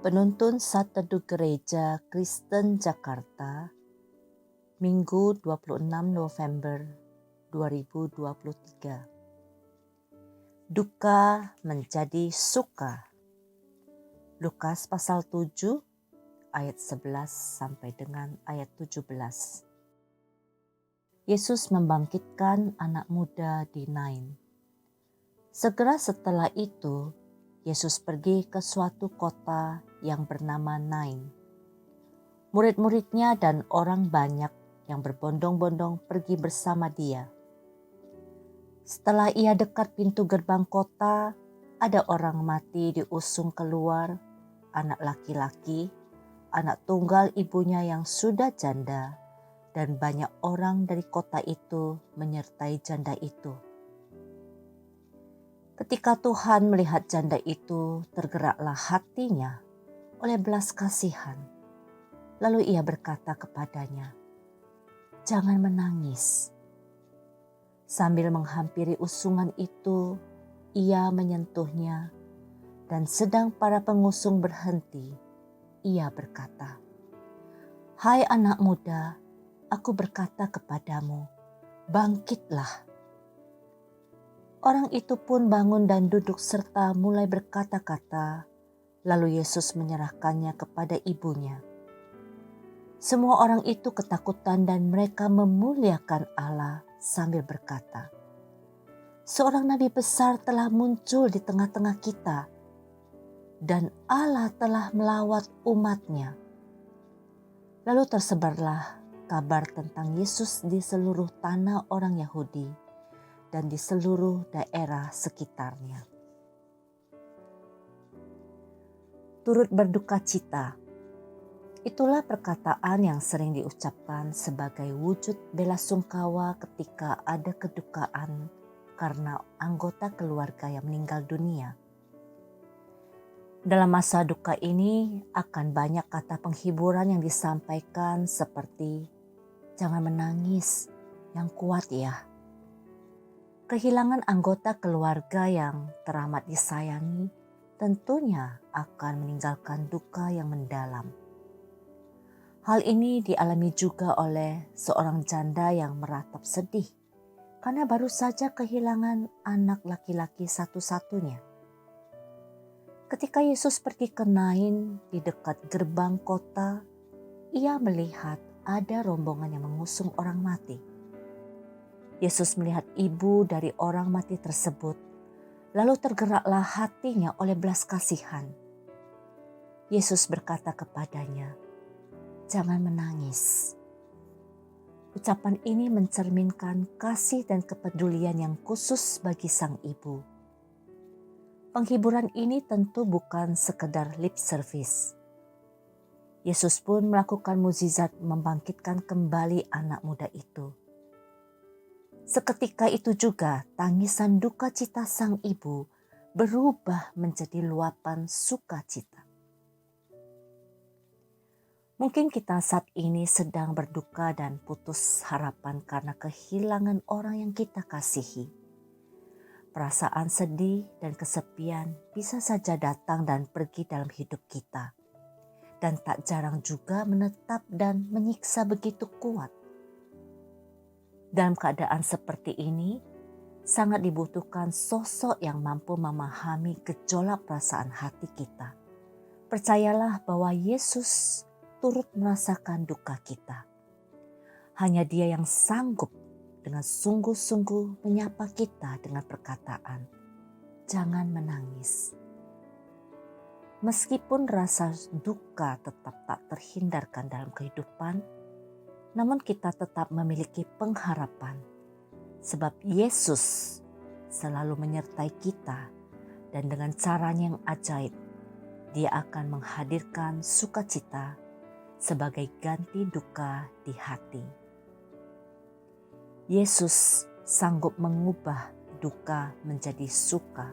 Penuntun Saat Teduh Gereja Kristen Jakarta, Minggu 26 November 2023. Duka menjadi suka. Lukas pasal 7 ayat 11 sampai dengan ayat 17. Yesus membangkitkan anak muda di Nain. Segera setelah itu, Yesus pergi ke suatu kota yang bernama Nain. Murid-muridnya dan orang banyak yang berbondong-bondong pergi bersama dia. Setelah ia dekat pintu gerbang kota, ada orang mati diusung keluar, anak laki-laki, anak tunggal ibunya yang sudah janda, dan banyak orang dari kota itu menyertai janda itu. Ketika Tuhan melihat janda itu, tergeraklah hatinya oleh belas kasihan. Lalu ia berkata kepadanya, "Jangan menangis." Sambil menghampiri usungan itu, ia menyentuhnya, dan sedang para pengusung berhenti, ia berkata, "Hai anak muda, aku berkata kepadamu, bangkitlah." Orang itu pun bangun dan duduk serta mulai berkata-kata, lalu Yesus menyerahkannya kepada ibunya. Semua orang itu ketakutan dan mereka memuliakan Allah sambil berkata, "Seorang nabi besar telah muncul di tengah-tengah kita, dan Allah telah melawat umat-Nya." Lalu tersebarlah kabar tentang Yesus di seluruh tanah orang Yahudi dan di seluruh daerah sekitarnya. Turut berduka cita. Itulah perkataan yang sering diucapkan sebagai wujud bela sungkawa ketika ada kedukaan karena anggota keluarga yang meninggal dunia. Dalam masa duka ini akan banyak kata penghiburan yang disampaikan seperti, "Jangan menangis, yang kuat ya." Kehilangan anggota keluarga yang teramat disayangi tentunya akan meninggalkan duka yang mendalam. Hal ini dialami juga oleh seorang janda yang meratap sedih karena baru saja kehilangan anak laki-laki satu-satunya. Ketika Yesus pergi ke Nain di dekat gerbang kota, ia melihat ada rombongan yang mengusung orang mati. Yesus melihat ibu dari orang mati tersebut, lalu tergeraklah hatinya oleh belas kasihan. Yesus berkata kepadanya, "Jangan menangis." Ucapan ini mencerminkan kasih dan kepedulian yang khusus bagi sang ibu. Penghiburan ini tentu bukan sekedar lip service. Yesus pun melakukan mukjizat membangkitkan kembali anak muda itu. Seketika itu juga tangisan duka cita sang ibu berubah menjadi luapan sukacita. Mungkin kita saat ini sedang berduka dan putus harapan karena kehilangan orang yang kita kasihi. Perasaan sedih dan kesepian bisa saja datang dan pergi dalam hidup kita, dan tak jarang juga menetap dan menyiksa begitu kuat. Dalam keadaan seperti ini, sangat dibutuhkan sosok yang mampu memahami gejolak perasaan hati kita. Percayalah bahwa Yesus turut merasakan duka kita. Hanya Dia yang sanggup dengan sungguh-sungguh menyapa kita dengan perkataan, "Jangan menangis." Meskipun rasa duka tetap tak terhindarkan dalam kehidupan, namun kita tetap memiliki pengharapan, sebab Yesus selalu menyertai kita dan dengan caranya yang ajaib, Dia akan menghadirkan sukacita sebagai ganti duka di hati. Yesus sanggup mengubah duka menjadi suka